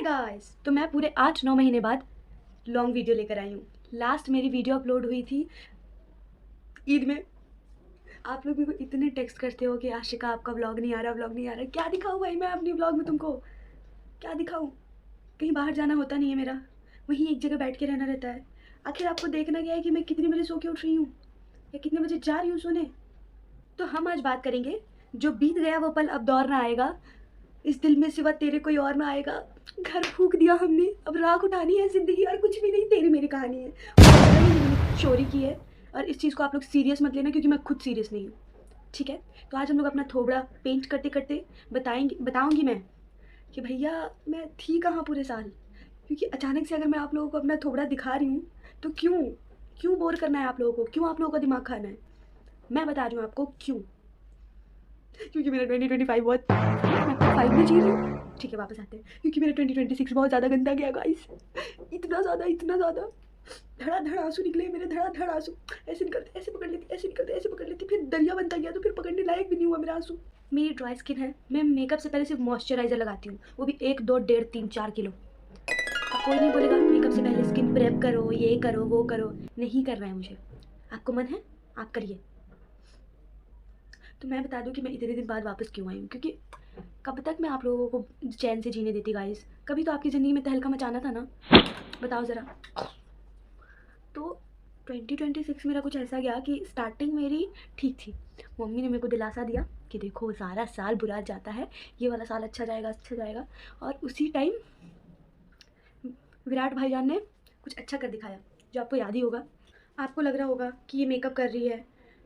Guys, तो मैं पूरे 8-9 महीने बाद लॉन्ग वीडियो लेकर आई हूँ। लास्ट मेरी वीडियो अपलोड हुई थी ईद में। आप लोग भी इतने टेक्स्ट करते हो कि आशिका आपका व्लॉग नहीं आ रहा, व्लॉग नहीं आ रहा। क्या दिखाऊँ भाई मैं अपनी व्लॉग में तुमको? क्या दिखाऊँ? कहीं बाहर जाना होता नहीं है मेरा, वहीं एक जगह बैठ के रहना रहता है। आखिर आपको देखना क्या है कि मैं कितने बजे सो के उठ रही हूँ या कितने बजे जा रही हूँ सोने? तो हम आज बात करेंगे, जो बीत गया वो पल अब दौर ना आएगा, इस दिल में सिवा तेरे कोई और ना आएगा। घर फूंक दिया हमने, अब राख उठानी है जिंदगी, और कुछ भी नहीं, तेरी मेरी कहानी है। और मैंने चोरी की है, और इस चीज़ को आप लोग सीरियस मत लेना क्योंकि मैं खुद सीरियस नहीं हूँ, ठीक है? तो आज हम लोग अपना थोबड़ा पेंट करते करते बताऊंगी मैं कि भैया मैं थी कहाँ पूरे साल। क्योंकि अचानक से अगर मैं आप लोगों को अपना थोबड़ा दिखा रही हूँ तो क्यों क्यों बोर करना है आप लोगों को? क्यों आप लोगों का दिमाग खाना है? मैं बता रही हूँ आपको क्यों। क्योंकि मेरा 2025 बहुत मैं 5 में जी रही हूँ, ठीक है? वापस आते हैं। क्योंकि मेरा 2026 बहुत ज़्यादा गंदा गया गाइस, इतना ज़्यादा धड़ा आंसू निकले मेरे, धड़ा आंसू। ऐसे निकलते ऐसे पकड़ लेती, ऐसे निकलते ऐसे पकड़ लेती, फिर दरिया बनता गया तो फिर पकड़ने लायक भी नहीं हुआ मेरा आंसू। मेरी ड्राई स्किन है, मैं मेकअप से पहले सिर्फ मॉइस्चराइजर लगाती हूँ, वो भी 1 2 1.5 3 4 किलो। अब कोई नहीं बोलेगा मेकअप से पहले स्किन प्रेप करो, ये करो वो करो। नहीं करना है मुझे। आपको मन है आप करिए। तो मैं बता दूं कि मैं इतने दिन बाद वापस क्यों आई हूँ, क्योंकि कब तक मैं आप लोगों को चैन से जीने देती गाइस? कभी तो आपकी ज़िंदगी में तहलका मचाना था ना, बताओ ज़रा। तो 2026 मेरा कुछ ऐसा गया कि स्टार्टिंग मेरी ठीक थी। मम्मी ने मेरे को दिलासा दिया कि देखो सारा साल बुरा जाता है, ये वाला साल अच्छा जाएगा। और उसी टाइम विराट भाईजान ने कुछ अच्छा कर दिखाया, जो आपको याद ही होगा। आपको लग रहा होगा कि ये मेकअप कर रही है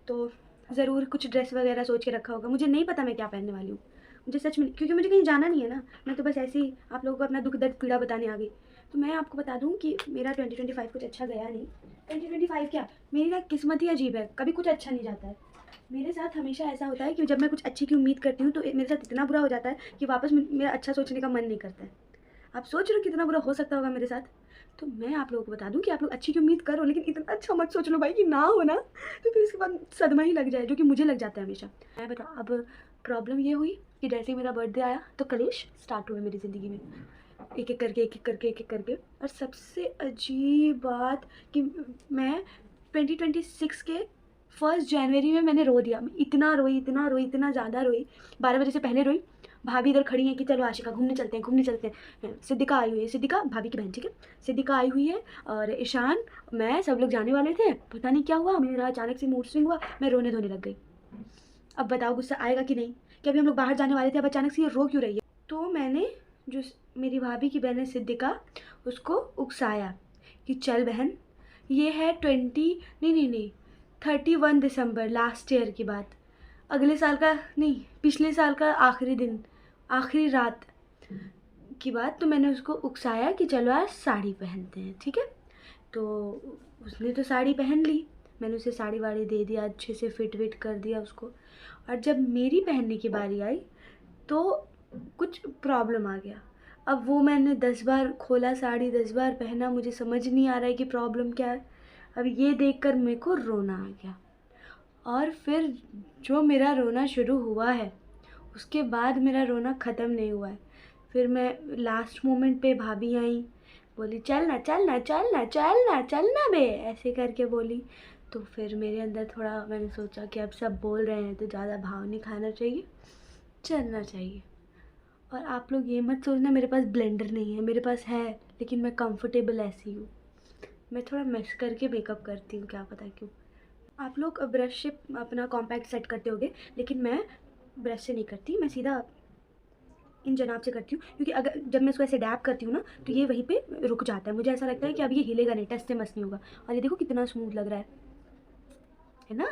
तो ज़रूर कुछ ड्रेस वगैरह सोच के रखा होगा। मुझे नहीं पता मैं क्या पहनने वाली हूँ, मुझे सच में, क्योंकि मुझे कहीं जाना नहीं है ना। मैं तो बस ऐसे ही आप लोगों को अपना दुख दर्द पीड़ा बताने आ गई। तो मैं आपको बता दूँ कि मेरा 2025 कुछ अच्छा गया नहीं। 2025 क्या, मेरी ना किस्मत ही अजीब है, कभी कुछ अच्छा नहीं जाता है। मेरे साथ हमेशा ऐसा होता है कि जब मैं कुछ अच्छे की उम्मीद करती हूँ तो मेरे साथ इतना बुरा हो जाता है कि वापस मेरा अच्छा सोचने का मन नहीं करता है। आप सोच रहे हो कितना बुरा हो सकता होगा मेरे साथ? तो मैं आप लोगों को बता दूं कि आप लोग अच्छी की उम्मीद करो, लेकिन इतना अच्छा मत सोच लो भाई कि ना हो ना तो फिर इसके बाद सदमा ही लग जाए, जो कि मुझे लग जाता है हमेशा। मैं बता, अब प्रॉब्लम ये हुई कि जैसे ही मेरा बर्थडे आया तो कलेश स्टार्ट हुए मेरी ज़िंदगी में, एक एक करके। और सबसे अजीब बात कि मैं 2026 के 1 जनवरी में मैंने रो दिया। मैं इतना रोई, इतना ज़्यादा रोई, 12 बजे से पहले रोई। भाभी इधर खड़ी है कि चलो आशिका घूमने चलते हैं। सिद्धिका आई हुई है, सिद्धिका भाभी की बहन, ठीक है? सिद्धिका आई हुई है और ईशान, मैं, सब लोग जाने वाले थे। पता नहीं क्या हुआ, मेरा अचानक से मूड स्विंग हुआ, मैं रोने धोने लग गई। अब बताओ गुस्सा आएगा कि नहीं? कि अभी हम लोग बाहर जाने वाले थे, अब अचानक से ये रो क्यों रही है? तो मैंने जो मेरी भाभी की बहन है सिद्धिका, उसको उकसाया कि चल बहन, ये है 31 दिसंबर लास्ट ईयर की बात, अगले साल का नहीं, पिछले साल का आखिरी दिन, आखिरी रात की बात। तो मैंने उसको उकसाया कि चलो आज साड़ी पहनते हैं, ठीक है? तो उसने तो साड़ी पहन ली, मैंने उसे साड़ी वाड़ी दे दिया, अच्छे से फिट विट कर दिया उसको। और जब मेरी पहनने की बारी आई तो कुछ प्रॉब्लम आ गया। अब वो मैंने 10 बार खोला साड़ी, 10 बार पहना, मुझे समझ नहीं आ रहा है कि प्रॉब्लम क्या है। अब ये देखकर मेरे को रोना आ गया। और फिर जो मेरा रोना शुरू हुआ है उसके बाद मेरा रोना ख़त्म नहीं हुआ है। फिर मैं लास्ट मोमेंट पे भाभी आई, बोली चलना बे, ऐसे करके बोली। तो फिर मेरे अंदर थोड़ा, मैंने सोचा कि अब सब बोल रहे हैं तो ज़्यादा भाव नहीं खाना चाहिए, चलना चाहिए। और आप लोग ये मत सोचना मेरे पास ब्लेंडर नहीं है, मेरे पास है, लेकिन मैं कंफर्टेबल ऐसी हूँ। मैं थोड़ा मिक्स करके मेकअप करती हूँ, क्या पता क्यों। आप लोग ब्रश से अपना कॉम्पैक्ट सेट करते होगे, लेकिन मैं ब्रश से नहीं करती, मैं सीधा इन जनाब से करती हूँ। क्योंकि अगर जब मैं इसको ऐसे डैप करती हूँ ना तो ये वहीं पे रुक जाता है, मुझे ऐसा लगता है कि अब ये हिलेगा नहीं, टस से मस नहीं होगा। और ये देखो कितना स्मूथ लग रहा है ना?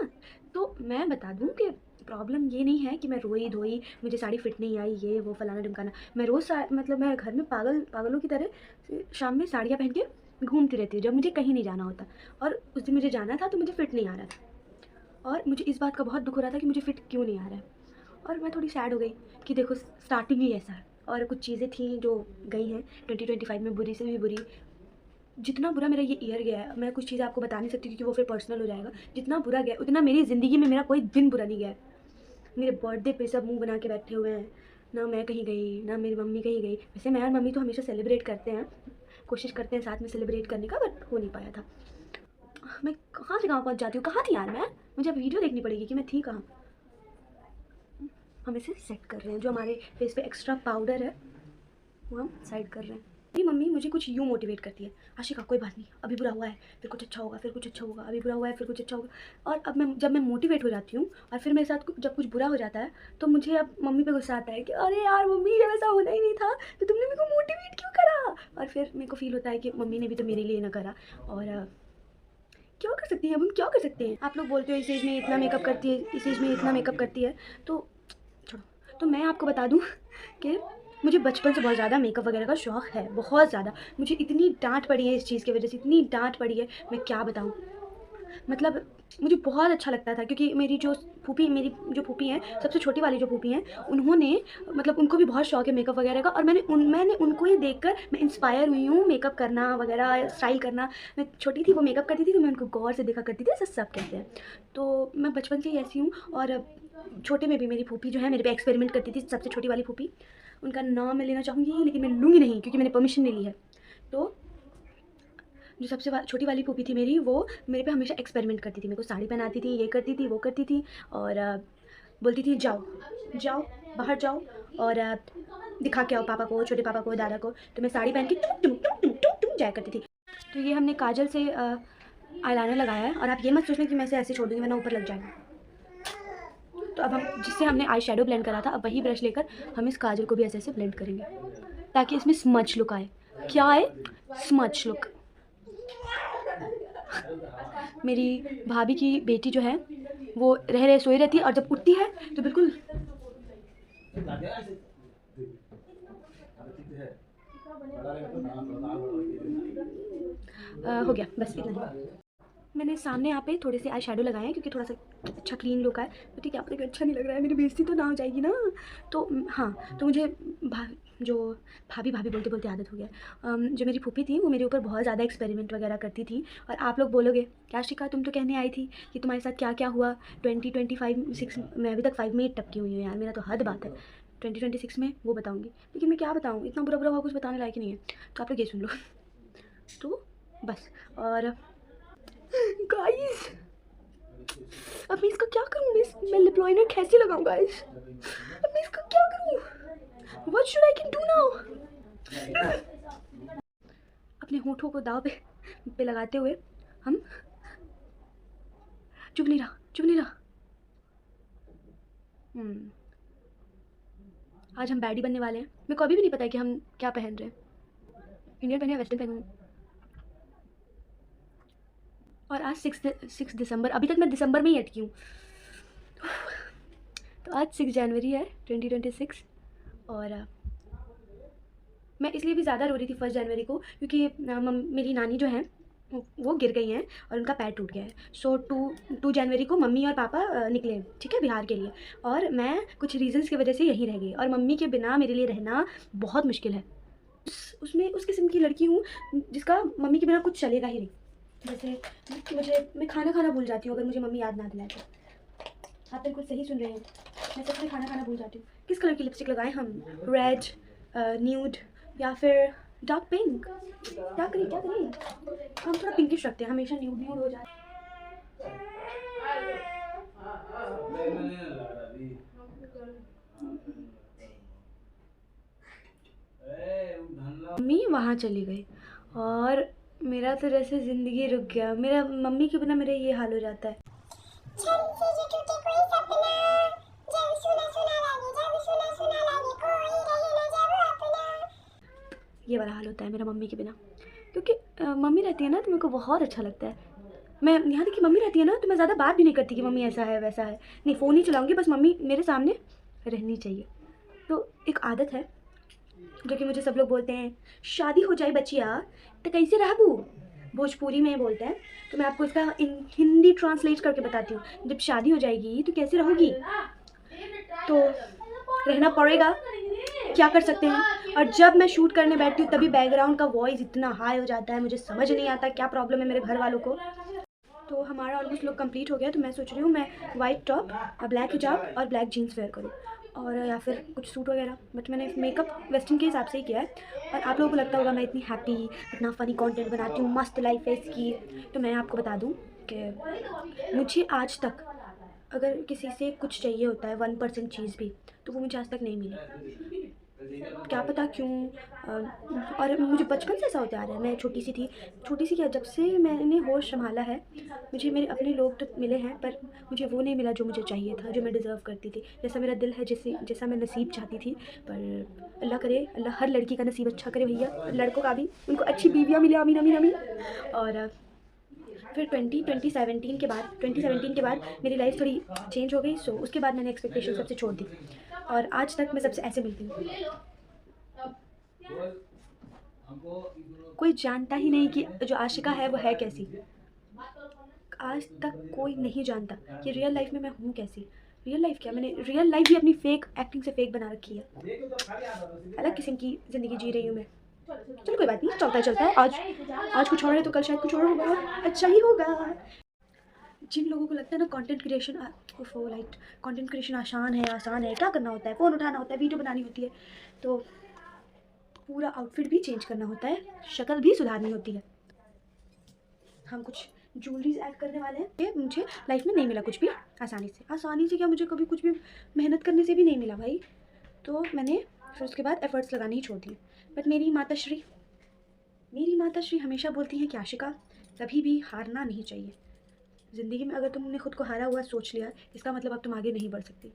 तो मैं बता दूँ कि प्रॉब्लम ये नहीं है कि मैं रोई धोई, मुझे साड़ी फिट नहीं आई, ये वो फलाना ढिमकाना। मैं रोज़ मतलब मैं घर में पागलों की तरह शाम में साड़ियाँ पहन के घूमती रहती हूँ जब मुझे कहीं नहीं जाना होता। और उस दिन मुझे जाना था तो मुझे फ़िट नहीं आ रहा था, और मुझे इस बात का बहुत दुख हो रहा था कि मुझे फ़िट क्यों नहीं आ रहा है। और मैं थोड़ी सैड हो गई कि देखो स्टार्टिंग ही ऐसा है, और कुछ चीज़ें थी जो गई हैं 2025 में, बुरी से भी बुरी। जितना बुरा मेरा ये ईयर गया है, मैं कुछ चीज़ें आपको बता नहीं सकती क्योंकि वो फिर पर्सनल हो जाएगा। जितना बुरा गया उतना मेरी ज़िंदगी में मेरा कोई दिन बुरा नहीं गया है। मेरे बर्थडे पे सब मुंह बना के बैठे हुए हैं, ना मैं कहीं गई, ना मेरी मम्मी कहीं गई। वैसे मैं और मम्मी तो हमेशा सेलिब्रेट करते हैं, कोशिश करते हैं साथ में सेलिब्रेट करने का, बट हो नहीं पाया था। मैं कहाँ से कहाँ पहुँच जाती हूँ, कहाँ थी यार मैं? मुझे अब वीडियो देखनी पड़ेगी कि मैं थी कहाँ। हम इसे सेट कर रहे हैं, जो हमारे फेस पे एक्स्ट्रा पाउडर है वो हम साइड कर रहे हैं। मेरी मम्मी मुझे कुछ यूँ मोटिवेट करती है, आशिका कोई बात नहीं, अभी बुरा हुआ है फिर कुछ अच्छा होगा, फिर कुछ अच्छा होगा, अभी बुरा हुआ है फिर कुछ अच्छा होगा। और अब जब मैं मोटिवेट हो जाती हूँ और फिर मेरे साथ जब कुछ बुरा हो जाता है तो मुझे अब मम्मी पे गुस्सा आता है कि अरे यार मम्मी, जब ऐसा होना ही नहीं था तो तुमने मेरे को मोटिवेट क्यों करा। और फिर मेरे को फील होता है कि मम्मी ने भी तो मेरे लिए ना करा, और क्या कर सकती हैं अब हम, क्या कर सकते हैं। आप लोग बोलते हो इस एज में इतना मेकअप करती है, इस एज में इतना मेकअप करती है, तो छोड़ो। तो मैं आपको बता दूँ कि मुझे बचपन से बहुत ज़्यादा मेकअप वगैरह का शौक़ है, बहुत ज़्यादा। मुझे इतनी डांट पड़ी है इस चीज़ की वजह से, इतनी डांट पड़ी है, मैं क्या बताऊँ। मतलब मुझे बहुत अच्छा लगता था क्योंकि मेरी जो फूफी हैं, सबसे छोटी वाली जो फूफी हैं, उन्होंने मतलब उनको भी बहुत शौक़ है मेकअप वगैरह का, और मैंने उनको ही देखकर मैं इंस्पायर हुई हूँ मेकअप करना वगैरह, स्टाइल करना। मैं छोटी थी, वो मेकअप करती थी तो मैं उनको गौर से देखा करती थी, ऐसा सब कहते हैं। तो मैं बचपन से ही ऐसी हूँ। और छोटे में भी मेरी फूफी जो है मेरे पे एक्सपेरिमेंट करती थी, सबसे छोटी वाली फूफी, उनका नाम मैं लेना चाहूँगी लेकिन मैं लूँगी नहीं क्योंकि मैंने परमिशन नहीं ली है। तो जो सबसे छोटी वाली फूफी थी मेरी, वो मेरे पे हमेशा एक्सपेरिमेंट करती थी, मेरे को साड़ी पहनाती थी, ये करती थी, वो करती थी, और बोलती थी जाओ जाओ बाहर जाओ और दिखा के आओ पापा को, छोटे पापा को, दादा को। तो मैं साड़ी पहन के टुम टुम टुम टुम टुम जाया करती थी। तो ये हमने काजल से आईलाइनर लगाया है, और आप ये मत सोचना कि मैं इसे ऐसे छोड़ दूँगी वरना ऊपर लग जाएगा। तो अब हम जिससे हमने आई शेडो ब्लेंड करा था, अब वही ब्रश लेकर हम इस काजल को भी ऐसे ऐसे ब्लेंड करेंगे ताकि इसमें स्मच लुक आए। क्या आए? Smudge look. मेरी भाभी की बेटी जो है वो रह सोई रहती है, और जब उठती है तो बिल्कुल हो गया, बस इतना ही। मैंने सामने यहाँ पे थोड़े से आई शेडो लगाए हैं क्योंकि थोड़ा सा अच्छा क्लीन लुक आए। तो ठीक है, आप देखिए अच्छा नहीं लग रहा है, मेरी बेइज्जती तो ना हो जाएगी ना। तो हाँ, तो मुझे जो भाभी बोलते बोलते आदत हो गया। जो मेरी फूफी थी वो मेरे ऊपर बहुत ज़्यादा एक्सपेरिमेंट वगैरह करती थी। और आप लोग बोलोगे क्या शिका, तुम तो कहने आई थी कि तुम्हारे साथ क्या क्या हुआ 2025 मैं अभी तक 5 में ही टपकी हुई हूँ यार, मेरा तो हद बात है। 2026 में वो बताऊँगी, लेकिन मैं क्या बताऊँ, इतना बुरा हुआ कुछ बताने लायक ही नहीं है। तो आप लोग ये सुन लो। तो बस, और गाइस अब मैं इसका क्या करूँ, मैं लिप लाइनर कैसे लगाऊँ गाइस, अब मैं इसका क्या करूँ, what should I can do now. अपने होठों को दाव पे लगाते हुए हम चुप नहीं रहा। आज हम बैडी बनने वाले हैं। मेरे को अभी भी नहीं पता है कि हम क्या पहन रहे हैं, इंडियन पहने, वेस्टर्न पहनूँ। और आज 6 दिसंबर, अभी तक मैं दिसंबर में ही अटकी हूँ। तो आज 6 जनवरी है 2026, और मैं इसलिए भी ज़्यादा रो रही थी 1 जनवरी को क्योंकि मेरी नानी जो है वो गिर गई हैं और उनका पैर टूट गया है। सो 2 जनवरी को मम्मी और पापा निकले, ठीक है, बिहार के लिए, और मैं कुछ रीज़न्स की वजह से यहीं रह गई, और मम्मी के बिना मेरे लिए रहना बहुत मुश्किल है। उसमें उस किस्म की लड़की हूँ जिसका मम्मी के बिना कुछ चलेगा ही नहीं। जैसे मैं खाना भूल जाती हूँ अगर मुझे मम्मी याद ना दिलाए तो। आप बिल्कुल सही सुन रहे हैं, मैं सच में खाना भूल जाती हूँ। किस कलर की लिपस्टिक लगाएं हम, रेड, न्यूड या फिर डार्क पिंक? क्या करें हम थोड़ा पिंकिश रखते हैं, हमेशा न्यूड हो जाए। मम्मी वहाँ चली गई और मेरा तो जैसे ज़िंदगी रुक गया। मेरा मम्मी के बिना मेरा ये हाल हो जाता है। ये वाला हाल होता है मेरा मम्मी के बिना, क्योंकि मम्मी रहती है ना तो मेरे को बहुत अच्छा लगता है। मैं यहाँ तक कि मम्मी रहती है ना तो मैं ज़्यादा बात भी नहीं करती कि मम्मी ऐसा है वैसा है, नहीं, फ़ोन ही चलाऊँगी, बस मम्मी मेरे सामने रहनी चाहिए। तो एक आदत है जो कि मुझे सब लोग बोलते हैं, शादी हो जाए बच्चिया तो कैसे रहबू, भोजपुरी में बोलते हैं। तो मैं आपको इसका हिंदी ट्रांसलेट करके बताती हूँ। जब शादी हो जाएगी तो कैसे रहोगी, तो रहना पड़ेगा, क्या कर सकते हैं। और जब मैं शूट करने बैठती हूँ तभी बैकग्राउंड का वॉइस इतना हाई हो जाता है, मुझे समझ नहीं आता क्या प्रॉब्लम है मेरे घर वालों को। तो हमारा ऑलमोस्ट लुक कंप्लीट हो गया, तो मैं सोच रही हूँ मैं वाइट टॉप, ब्लैक हिजाब और ब्लैक जीन्स वेयर करूँ। और या फिर कुछ सूट वगैरह, बट मैंने मेकअप वेस्टर्न के हिसाब से ही किया है। और आप लोगों को लगता होगा मैं इतनी हैप्पी, इतना फ़नी कंटेंट बनाती हूँ, मस्त लाइफ है इसकी। तो मैं आपको बता दूँ कि मुझे आज तक अगर किसी से कुछ चाहिए होता है 1% चीज़ भी, तो वो मुझे आज तक नहीं मिली। क्या पता क्यों। और मुझे बचपन से ऐसा होता आ रहा है। मैं छोटी सी क्या, जब से मैंने होश संभाला है, मुझे मेरे अपने लोग तो मिले हैं, पर मुझे वो नहीं मिला जो मुझे चाहिए था, जो मैं डिज़र्व करती थी, जैसा मेरा दिल है, जैसा मैं नसीब चाहती थी। पर अल्लाह करे, अल्लाह हर लड़की का नसीब अच्छा करे भैया, लड़कों का भी, उनको अच्छी बीवियाँ मिले, आमीन आमीन आमीन। और फिर 2017 के बाद मेरी लाइफ थोड़ी चेंज हो गई। सो उसके बाद मैंने एक्सपेक्टेशन सबसे छोड़ दी, और आज तक मैं सबसे ऐसे मिलती हूँ। कोई जानता ही नहीं कि जो आशिका है वो है कैसी। आज तक कोई नहीं जानता कि रियल लाइफ में मैं हूँ कैसी। रियल लाइफ क्या, मैंने रियल लाइफ भी अपनी फेक एक्टिंग से फेक बना रखी है। अलग किस्म की ज़िंदगी जी रही हूँ मैं। चलो कोई बात नहीं, चलता है। आज कुछ और है तो कल शायद कुछ और होगा, अच्छा ही होगा। जिन लोगों को लगता है ना कंटेंट क्रिएशन आसान है, क्या करना होता है, फ़ोन उठाना होता है, वीडियो बनानी होती है, तो पूरा आउटफिट भी चेंज करना होता है, शक्ल भी सुधारनी होती है। हम कुछ ज्वेलरीज ऐड करने वाले हैं। ये मुझे लाइफ में नहीं मिला कुछ भी आसानी से क्या, मुझे कभी कुछ भी मेहनत करने से भी नहीं मिला भाई। तो मैंने फिर उसके बाद एफर्ट्स लगाने ही छोड़ दिए। बट मेरी माताश्री हमेशा बोलती हैं कि आशिका, कभी भी हारना नहीं चाहिए ज़िंदगी में। अगर तुमने खुद को हारा हुआ सोच लिया, इसका मतलब अब तुम आगे नहीं बढ़ सकती।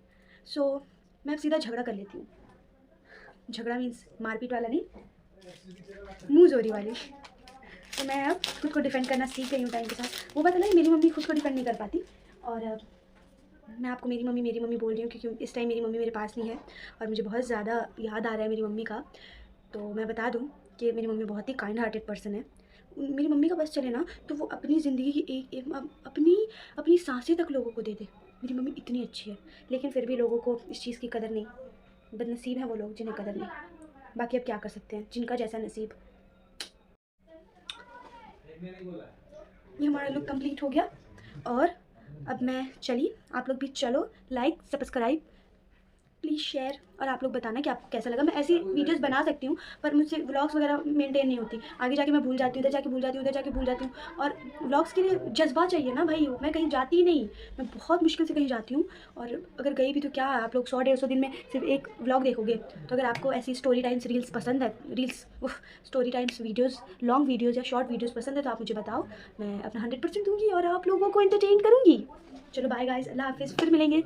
सो मैं अब सीधा झगड़ा कर लेती हूँ। झगड़ा मीन्स मारपीट वाला नहीं, मुँह जोरी वाली। तो मैं अब खुद को डिफेंड करना सीख गई हूँ टाइम के साथ। वो पता नहीं, मेरी मम्मी खुद को डिफेंड नहीं कर पाती, और मैं आपको मेरी मम्मी बोल रही हूँ क्योंकि इस टाइम मेरी मम्मी मेरे पास नहीं है और मुझे बहुत ज़्यादा याद आ रहा है मेरी मम्मी का। तो मैं बता दूँ कि मेरी मम्मी बहुत ही काइंड हार्टेड पर्सन है। मेरी मम्मी का बस चले ना तो वो अपनी ज़िंदगी की अपनी सांसें तक लोगों को दे दे। मेरी मम्मी इतनी अच्छी है, लेकिन फिर भी लोगों को इस चीज़ की कदर नहीं। बदनसीब है वो लोग जिन्हें कदर नहीं। बाकी अब क्या कर सकते हैं, जिनका जैसा नसीब। ये हमारा लुक कंप्लीट हो गया, और अब मैं चली, आप लोग भी चलो, लाइक सब्सक्राइब प्लीज़ शेयर, और आप लोग बताना कि आपको कैसा लगा। मैं ऐसी वीडियोस बना सकती हूँ, पर मुझसे व्लॉग्स वगैरह मेंटेन नहीं होती। आगे जाके मैं भूल जाती हूँ, उधर जाके भूल जाती हूँ। और व्लॉग्स के लिए जज्बा चाहिए ना भाई, मैं कहीं जाती ही नहीं, मैं बहुत मुश्किल से कहीं जाती हूँ। और अगर गई भी तो क्या, आप लोग 100-150 दिन में सिर्फ एक व्लॉग देखोगे। तो अगर आपको ऐसी स्टोरी टाइम्स रील्स पसंद है, story times videos, long videos या शॉर्ट वीडियोज़ पसंद है, तो आप मुझे बताओ, मैं अपना 100% दूँगी और आप लोगों को एंटरटेन करूँगी। चलो बाय गाइस, अल्लाह हाफ़िज़, फिर मिलेंगे।